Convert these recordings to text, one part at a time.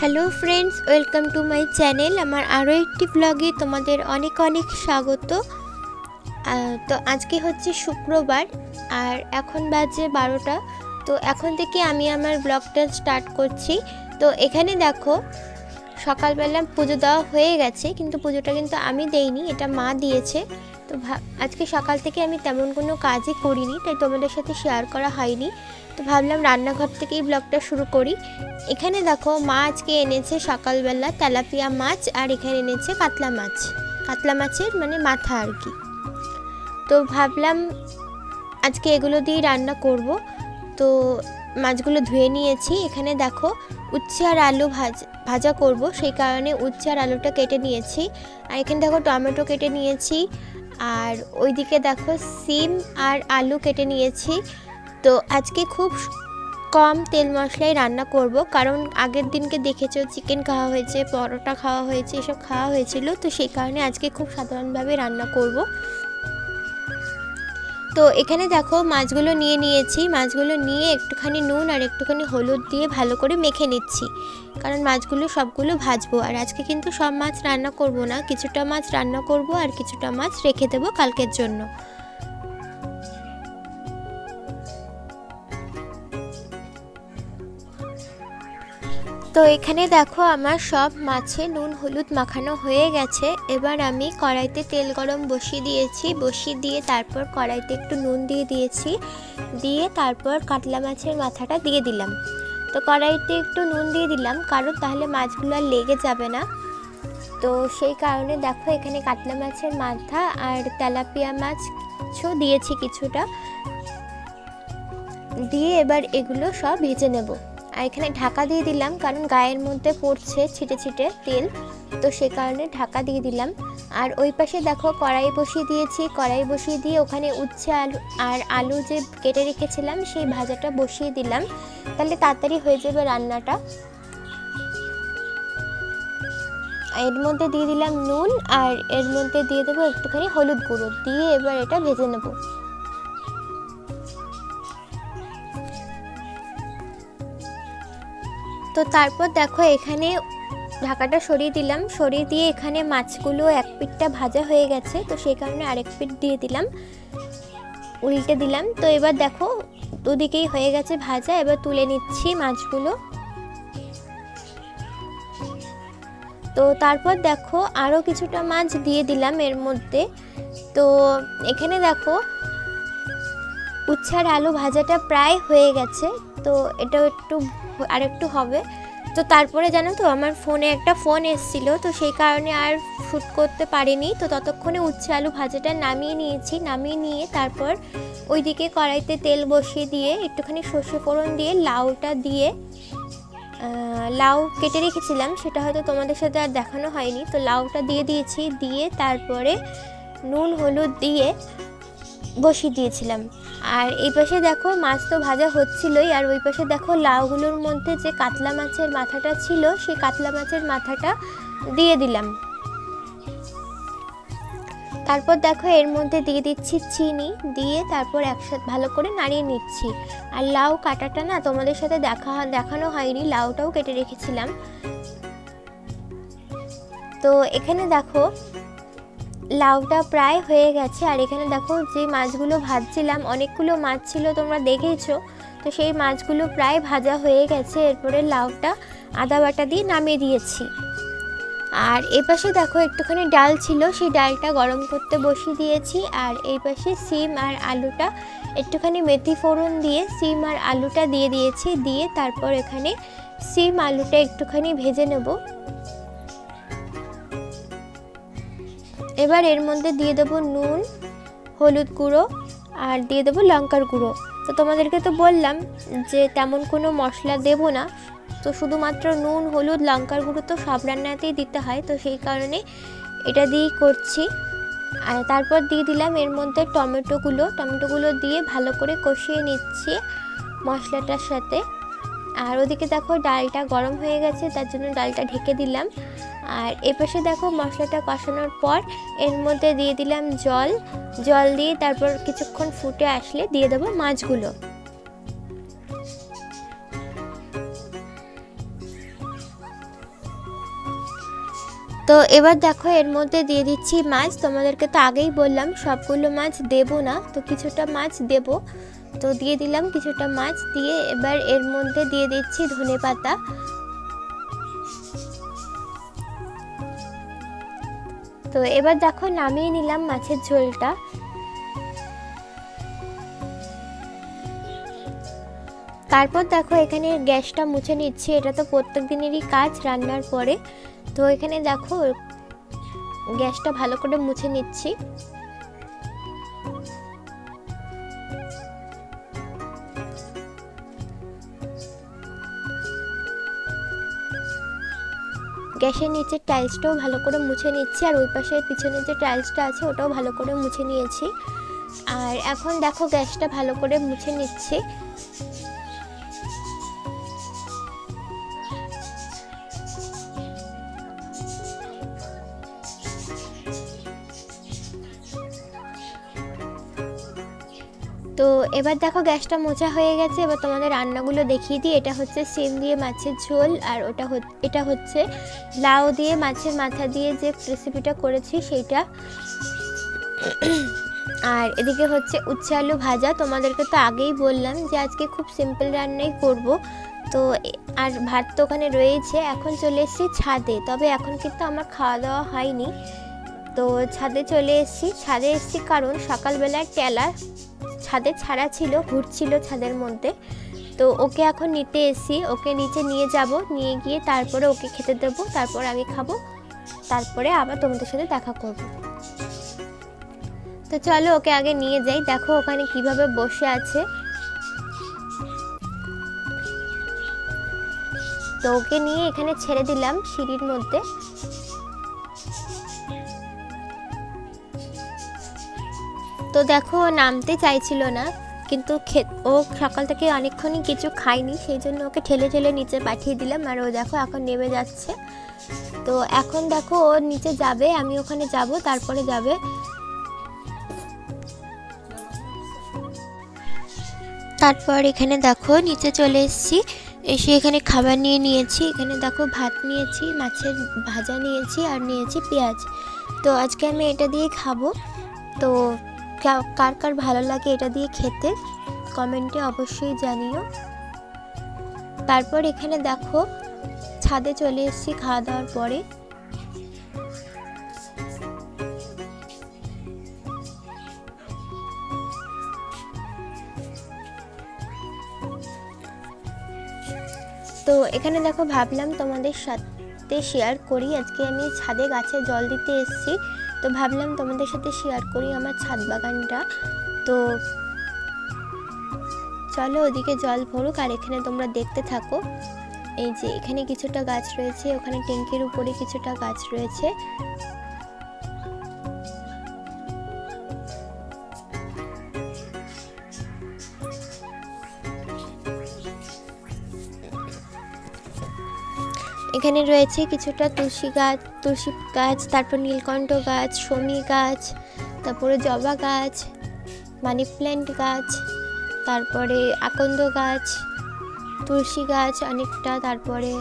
Hello friends, welcome to my channel. আমার আরও একটি ব্লগে তোমাদের অনেক অনেক স্বাগত। তো আজকে হচ্ছে শুক্রবার আর এখন বাজে 12টা। তো এখন থেকে আমি আমার ব্লগটা স্টার্ট করছি। তো এখানে দেখো সকালবেলা পুজো দেওয়া হয়ে গেছে, কিন্তু পুজোটা কিন্তু আমি দেইনি, এটা মা দিয়েছে। তো আজকে সকাল থেকে আমি তেমন কোনো কাজই করিনি, তাই তোমাদের সাথে শেয়ার করা হয়নি। তো ভাবলাম রান্নাঘর থেকেই ব্লগটা শুরু করি। এখানে দেখো মা আজকে এনেছে সকালবেলা তেলাপিয়া মাছ, আর এখানে এনেছে কাতলা মাছ। কাতলা মাছের মানে মাথা আর কি। তো ভাবলাম আজকে এগুলো দিয়ে রান্না করব। তো মাছগুলো ধুয়ে নিয়েছি। এখানে দেখো উচ্ছে আর আলু ভাজা করব, সেই কারণে উচ্ছে আর আলুটা কেটে নিয়েছি। আর এখানে দেখো টমেটো কেটে নিয়েছি, আর ওইদিকে দেখো সিম আর আলু কেটে নিয়েছি। তো আজকে খুব কম তেল মশলায় রান্না করব, কারণ আগের দিনকে দেখেছো চিকেন খাওয়া হয়েছে, পরোটা খাওয়া হয়েছে, এসব খাওয়া হয়েছিল। তো সেই কারণে আজকে খুব সাধারণভাবে রান্না করব। তো এখানে দেখো মাছগুলো নিয়ে নিয়েছি। মাছগুলো নিয়ে একটুখানি নুন আর একটুখানি হলুদ দিয়ে ভালো করে মেখে নিচ্ছি, কারণ মাছগুলো সবগুলো ভাজবো। আর আজকে কিন্তু সব মাছ রান্না করব না, কিছুটা মাছ রান্না করব আর কিছুটা মাছ রেখে দেবো কালকের জন্য। তো এখানে দেখো আমার সব মাছে নুন হলুদ মাখানো হয়ে গেছে। এবার আমি কড়াইতে তেল গরম বসিয়ে দিয়েছি, বসিয়ে দিয়ে তারপর কড়াইতে একটু নুন দিয়ে দিয়েছি, দিয়ে তারপর কাতলা মাছের মাথাটা দিয়ে দিলাম। তো কড়াইতে একটু নুন দিয়ে দিলাম, কারণ তাহলে মাছগুলো আর লেগে যাবে না। তো সেই কারণে দেখো এখানে কাতলা মাছের মাথা আর তেলাপিয়া মাছও দিয়েছি কিছুটা, দিয়ে এবার এগুলো সব ভেজে নেব। আর এখানে ঢাকা দিয়ে দিলাম, কারণ গায়ের মধ্যে পড়ছে ছিটে ছিটে তেল, তো সে কারণে ঢাকা দিয়ে দিলাম। আর ওই পাশে দেখো কড়াই বসিয়ে দিয়েছি, কড়াই বসিয়ে দিয়ে ওখানে উচ্ছে আর আলু যে কেটে রেখেছিলাম সেই ভাজাটা বসিয়ে দিলাম, তাহলে তাড়াতাড়ি হয়ে যাবে রান্নাটা। এর মধ্যে দিয়ে দিলাম নুন, আর এর মধ্যে দিয়ে দেবো একটুখানি হলুদ গুঁড়ো, দিয়ে এবার এটা ভেজে নেব। তো তারপর দেখো এখানে ঢাকাটা সরিয়ে দিলাম, সরিয়ে দিয়ে এখানে মাছগুলো এক পিঠটা ভাজা হয়ে গেছে, তো সেই কারণে আরেক পিঠ দিয়ে দিলাম, উল্টে দিলাম। তো এবার দেখো দুদিকেই হয়ে গেছে ভাজা, এবার তুলে নিচ্ছি মাছগুলো। তো তারপর দেখো আরও কিছুটা মাছ দিয়ে দিলাম এর মধ্যে। তো এখানে দেখো উচ্ছে আর আলু ভাজাটা প্রায় হয়ে গেছে, তো এটাও আরেকটু হবে। তো তারপরে জানো তো আমার ফোনে একটা ফোন এসেছিল, তো সেই কারণে আর শ্যুট করতে পারিনি। তো ততক্ষণে উচ্ছে আলু ভাজাটা নামিয়ে নিয়েছি, নামিয়ে নিয়ে তারপর ওইদিকে কড়াইতে তেল বসিয়ে দিয়ে একটুখানি সর্ষে ফোড়ন দিয়ে লাউটা দিয়ে, লাউ কেটে রেখেছিলাম, সেটা হয়তো তোমাদের সাথে আর দেখানো হয়নি। তো লাউটা দিয়ে দিয়েছি, দিয়ে তারপরে নুন হলুদ দিয়ে বসিয়ে দিয়েছিলাম। আর এই পাশে দেখো মাছ তো ভাজা হচ্ছিলই, আর ওই পাশে দেখো লাউগুলোর মধ্যে যে কাতলা মাছের মাথাটা ছিল সেই কাতলা মাছের মাথাটা দিয়ে দিলাম। তারপর দেখো এর মধ্যে দিয়ে দিচ্ছি চিনি, দিয়ে তারপর একসাথে ভালো করে নাড়িয়ে নিচ্ছি। আর লাউ কাটাটা না তোমাদের সাথে দেখানো হয়নি, লাউটাও কেটে রেখেছিলাম। তো এখানে দেখো লাউটা প্রায় হয়ে গেছে। আর এখানে দেখো যে মাছগুলো ভাজছিলাম, অনেকগুলো মাছ ছিল তোমরা দেখেছো, তো সেই মাছগুলো প্রায় ভাজা হয়ে গেছে। এরপরে লাউটা আদা বাটা দিয়ে নামিয়ে দিয়েছি। আর এই পাশে দেখো একটুখানি ডাল ছিল, সেই ডালটা গরম করতে বসিয়ে দিয়েছি। আর এই পাশে সিম আর আলুটা একটুখানি মেথি ফোড়ন দিয়ে সিম আর আলুটা দিয়ে দিয়েছি, দিয়ে তারপর এখানে সিম আলুটা একটুখানি ভেজে নেব। এবার এর মধ্যে দিয়ে দেবো নুন হলুদ গুঁড়ো আর দিয়ে দেবো লঙ্কার গুঁড়ো। তো তোমাদেরকে তো বললাম যে তেমন কোনো মশলা দেব না, তো শুধুমাত্র নুন হলুদ লঙ্কার গুঁড়ো তো সব রান্নাতেই দিতে হয়, তো সেই কারণে এটা দিয়েই করছি। আর তারপর দিয়ে দিলাম এর মধ্যে টমেটোগুলো দিয়ে ভালো করে কষিয়ে নিচ্ছি মশলাটার সাথে। আর ওদিকে দেখো ডালটা গরম হয়ে গেছে, তার জন্য ডালটা ঢেকে দিলাম। আর এপাশে দেখো মশলাটা কষানোর পর এর মধ্যে দিয়ে দিলাম জল দিয়ে তারপর কিছুক্ষণ ফুটে আসলে দিয়ে দেবো মাছগুলো। তো এবার দেখো এর মধ্যে দিয়ে দিচ্ছি মাছ। তোমাদেরকে তো আগেই বললাম সবগুলো মাছ দেবো না, তো কিছুটা মাছ দেব। তো দিয়ে দিলাম কিছুটা মাছ, দিয়ে এবার এর মধ্যে দিয়ে দিচ্ছি ধনেপাতা। তো এবার দেখো নামিয়ে নিলাম মাছের ঝোলটা। তারপর দেখো এখানে গ্যাসটা মুছে নিচ্ছি, এটা তো প্রত্যেক দিনেরই কাজ রান্নার পরে। তো এখানে দেখো গ্যাসটা ভালো করে মুছে নিচ্ছি। গ্যাসের নিচের টাইলসটাও ভালো করে মুছে নিচ্ছি, আর ওই পাশে পিছনে যে টাইলসটা আছে ওটাও ভালো করে মুছে নিয়েছি। আর এখন দেখো গ্যাসটা ভালো করে মুছে নিচ্ছি। তো এবার দেখো গ্যাসটা মোছা হয়ে গেছে। এবার তোমাদের রান্নাগুলো দেখিয়ে দিই। এটা হচ্ছে সিম দিয়ে মাছের ঝোল, আর এটা হচ্ছে লাউ দিয়ে মাছের মাথা দিয়ে যে রেসিপিটা করেছি সেইটা। আর এদিকে হচ্ছে উচ্ছে আলু ভাজা। তোমাদেরকে তো আগেই বললাম যে আজকে খুব সিম্পল রান্নাই করব। তো আর ভাত তো ওখানে রয়েছে। এখন চলে এসেছি ছাদে, তবে এখন কিন্তু আমার খাওয়া দাওয়া হয়নি। তো ছাদে চলে এসেছি। ছাদে এসেছি কারণ সকালবেলায় টেলা ছাদে ছাড়া ছিল, ঘুরছিল ছাদের মধ্যে। তো ওকে এখন নিতে এসেছি, ওকে নিচে নিয়ে যাব, নিয়ে গিয়ে তারপরে ওকে খেতে দেবো, তারপর আমি খাবো, তারপরে আবার তোমাদের সাথে দেখা করব। তো চলো ওকে আগে নিয়ে যাই। দেখো ওখানে কিভাবে বসে আছে। তো ওকে নিয়ে এখানে ছেড়ে দিলাম সিঁড়ির মধ্যে। তো দেখো ও নামতে চাইছিল না, কিন্তু ও সকাল থেকে অনেকক্ষণই কিছু খায়নি, সেই জন্য ওকে ঠেলে ঠেলে নিচে পাঠিয়ে দিলাম। আর ও দেখো এখন নেমে যাচ্ছে। তো এখন দেখো ও নিচে যাবে, আমি ওখানে যাব, তারপরে যাবে। তারপর এখানে দেখো নিচে চলে এসেছি, এসে এখানে খাবার নিয়ে নিয়েছি। এখানে দেখো ভাত নিয়েছি, মাছের ভাজা নিয়েছি, আর নিয়েছি পেঁয়াজ। তো আজকে আমি এটা দিয়ে খাবো। তো কার কার ভালো লাগে এটা দিয়ে খেতে কমেন্টে অবশ্যই জানিও। তারপর এখানে দেখো ছাদে চলে এসেছি খাওয়া দাওয়ার পরে। তো এখানে দেখো ভাবলাম তোমাদের সাথে শেয়ার করি। আজকে আমি ছাদে গাছে জল দিতে এসেছি, তো ভাবলাম তোমাদের সাথে শেয়ার করি আমার ছাদ বাগানটা। তো চলো ওদিকে জল ভরুক, আর এখানে তোমরা দেখতে থাকো। এই যে এখানে কিছুটা গাছ রয়েছে, ওখানে ট্যাঙ্কির উপরে কিছুটা গাছ রয়েছে। এখানে রয়েছে কিছুটা তুলসী গাছ, তারপর নীলকণ্ঠ গাছ, শমী গাছ, তারপরে জবা গাছ, মানি প্ল্যান্ট গাছ, তারপরে আকন্দ গাছ, তুলসী গাছ অনেকটা। তারপরে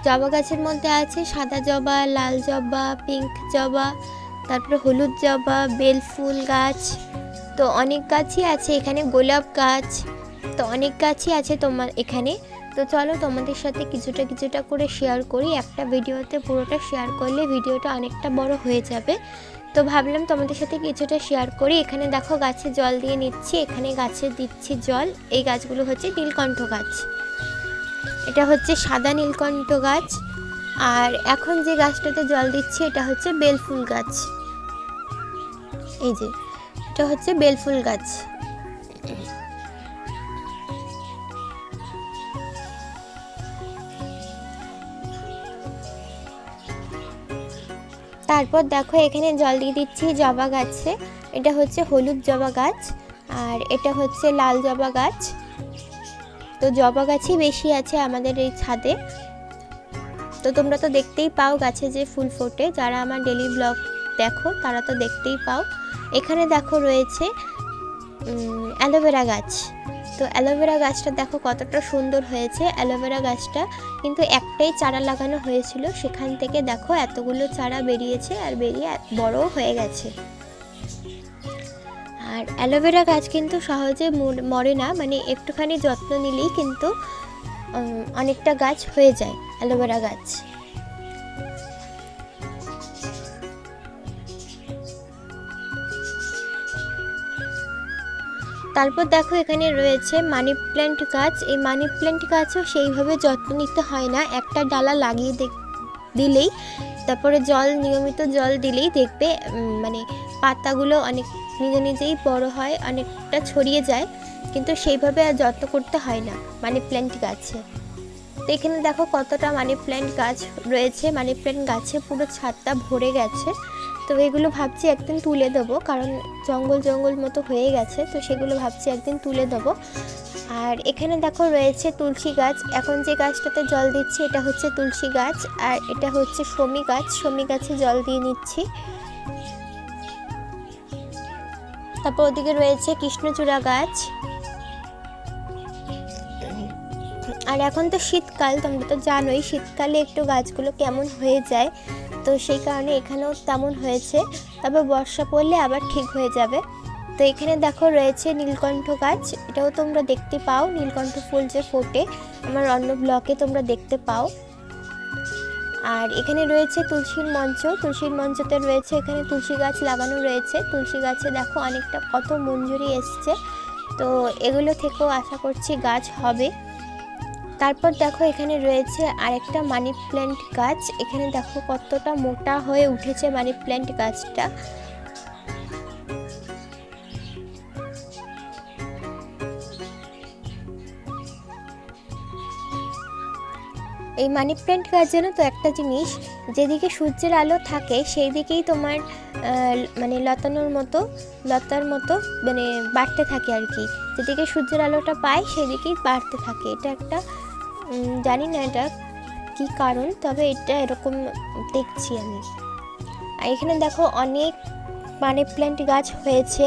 জবা গাছের মধ্যে আছে সাদা জবা, লাল জবা, পিঙ্ক জবা, তারপরে হলুদ জবা, বেল ফুল গাছ। তো অনেক গাছই আছে এখানে, গোলাপ গাছ। তো অনেক গাছই আছে তোমার এখানে। তো চলো তোমাদের সাথে কিছুটা করে শেয়ার করি। একটা ভিডিওতে পুরোটা শেয়ার করলে ভিডিওটা অনেকটা বড় হয়ে যাবে। তো ভাবলাম তোমাদের সাথে কিছুটা শেয়ার করি। এখানে দেখো গাছে জল দিয়ে নিচ্ছি, এখানে গাছে দিচ্ছি জল। এই গাছগুলো হচ্ছে নীলকণ্ঠ গাছ, এটা হচ্ছে সাদা নীলকণ্ঠ গাছ। আর এখন যে গাছটাতে জল দিচ্ছি এটা হচ্ছে বেলফুল গাছ। এই যে এটা হচ্ছে বেলফুল গাছ। তারপর দেখো এখানে জল দিয়ে দিচ্ছি জবা গাছে। এটা হচ্ছে হলুদ জবা গাছ, আর এটা হচ্ছে লাল জবা গাছ। তো জবা গাছই বেশি আছে আমাদের এই ছাদে। তো তোমরা তো দেখতেই পাও গাছে যে ফুল ফোটে, যারা আমার ডেলি ব্লগ দেখো তারা তো দেখতেই পাও। এখানে দেখো রয়েছে অ্যালোভেরা গাছ। তো অ্যালোভেরা গাছটা দেখো কতটা সুন্দর হয়েছে। অ্যালোভেরা গাছটা কিন্তু একটাই চারা লাগানো হয়েছিল, সেখান থেকে দেখো এতগুলো চারা বেরিয়েছে আর বেরিয়ে বড়ও হয়ে গেছে। আর অ্যালোভেরা গাছ কিন্তু সহজে মরে না, মানে একটুখানি যত্ন নিলেই কিন্তু অনেকটা গাছ হয়ে যায় অ্যালোভেরা গাছ। তারপর দেখো এখানে রয়েছে মানি প্ল্যান্ট গাছ। এই মানি প্ল্যান্ট গাছও সেইভাবে যত্ন নিতে হয় না, একটা ডালা লাগিয়ে দিলেই, তারপরে নিয়মিত জল দিলেই দেখবে মানে পাতাগুলো অনেক নিজে নিজেই বড় হয়, অনেকটা ছড়িয়ে যায়, কিন্তু সেইভাবে আর যত্ন করতে হয় না মানি প্ল্যান্ট গাছে। তো এখানে দেখো কতটা মানি প্ল্যান্ট গাছ রয়েছে, মানি প্ল্যান্ট গাছে পুরো ছাদটা ভরে গেছে। তো এগুলো ভাবছি একদিন তুলে দেবো, কারণ জঙ্গল মতো হয়ে গেছে, তো সেগুলো ভাবছি একদিন তুলে দেবো। আর এখানে দেখো রয়েছে তুলসী গাছ। এখন যে গাছটাতে জল দিচ্ছি এটা হচ্ছে তুলসী গাছ, আর এটা হচ্ছে শমী গাছ। শমী গাছে জল দিয়ে নিচ্ছি। তারপর ওদিকে রয়েছে কৃষ্ণচূড়া গাছ। আর এখন তো শীতকাল, তোমরা তো জানোই শীতকালে একটু গাছগুলো কেমন হয়ে যায়, তো সেই কারণে এখানেও তেমন হয়েছে। তবে বর্ষা পড়লে আবার ঠিক হয়ে যাবে। তো এখানে দেখো রয়েছে নীলকণ্ঠ গাছ, এটাও তোমরা দেখতে পাও, নীলকণ্ঠ ফুল যে ফোটে আমার অন্য ব্লকে তোমরা দেখতে পাও। আর এখানে রয়েছে তুলসীর মঞ্চ। তুলসীর মঞ্চতে রয়েছে এখানে তুলসী গাছ লাগানো রয়েছে। তুলসী গাছে দেখো অনেকটা কত মঞ্জুরি এসছে, তো এগুলো থেকেও আশা করছি গাছ হবে। তারপর দেখো এখানে রয়েছে আরেকটা মানি প্ল্যান্ট গাছ। এখানে দেখো কতটা মোটা হয়ে উঠেছে মানি প্ল্যান্ট গাছটা। এই মানি প্ল্যান্ট গাছ জানো তো একটা জিনিস, যেদিকে সূর্যের আলো থাকে সেই দিকেই তোমার মানে লতার মতো মানে বাড়তে থাকে আর কি। যেদিকে সূর্যের আলোটা পায় সেদিকেই বাড়তে থাকে। এটা একটা জানি না এটা কি কারণ, তবে এটা এরকম দেখছি আমি। আর এখানে দেখো অনেক মানি প্ল্যান্ট গাছ হয়েছে।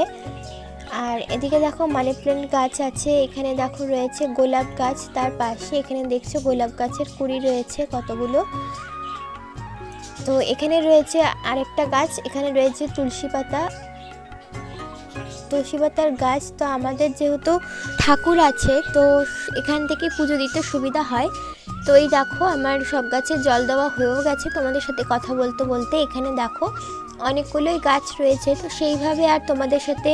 আর এদিকে দেখো মানি প্ল্যান্ট গাছ আছে। এখানে দেখো রয়েছে গোলাপ গাছ, তার পাশে এখানে দেখছো গোলাপ গাছের কুঁড়ি রয়েছে কতগুলো। তো এখানে রয়েছে আরেকটা গাছ, এখানে রয়েছে তুলসী পাতার গাছ। তো আমাদের যেহেতু ঠাকুর আছে তো এখান থেকে পুজো দিতে সুবিধা হয়। তো এই দেখো আমার সব গাছে জল দেওয়া হয়েও গেছে তোমাদের সাথে কথা বলতে বলতে। এখানে দেখো অনেকগুলোই গাছ রয়েছে, তো সেইভাবে আর তোমাদের সাথে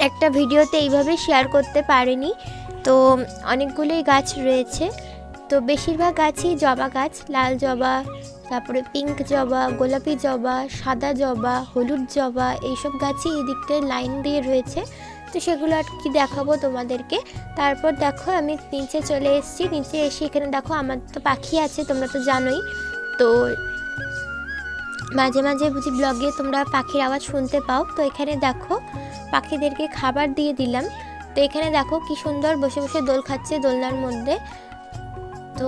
একটা ভিডিওতে এইভাবে শেয়ার করতে পারিনি। তো অনেকগুলোই গাছ রয়েছে, তো বেশিরভাগ গাছই জবা গাছ, লাল জবা, তারপরে পিঙ্ক জবা, গোলাপি জবা, সাদা জবা, হলুদ জবা, এইসব গাছই এই দিকটায় লাইন দিয়ে রয়েছে। তো সেগুলো আর কি দেখাবো তোমাদেরকে। তারপর দেখো আমি নিচে চলে এসেছি। নিচে এসে এখানে দেখো আমার তো পাখি আছে, তোমরা তো জানোই। তো মাঝে মাঝে বুঝি ব্লগে তোমরা পাখির আওয়াজ শুনতে পাও। তো এখানে দেখো পাখিদেরকে খাবার দিয়ে দিলাম। তো এখানে দেখো কি সুন্দর বসে বসে দোল খাচ্ছে দোলনার মধ্যে। তো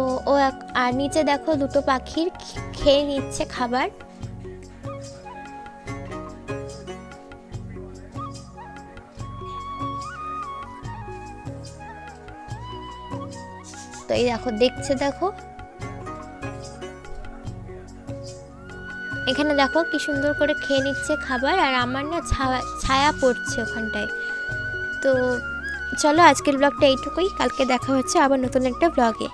আর নিচে দেখো দুটো পাখির খেয়ে নিচ্ছে খাবার। তো এই দেখো দেখছে, দেখো এখানে দেখো কি সুন্দর করে খেয়ে নিচ্ছে খাবার। আর আমার না ছায়া পড়ছে ওখানটায়। তো চলো আজকের ব্লগটা এইটুকুই, কালকে দেখা হচ্ছে আবার নতুন একটা ব্লগে।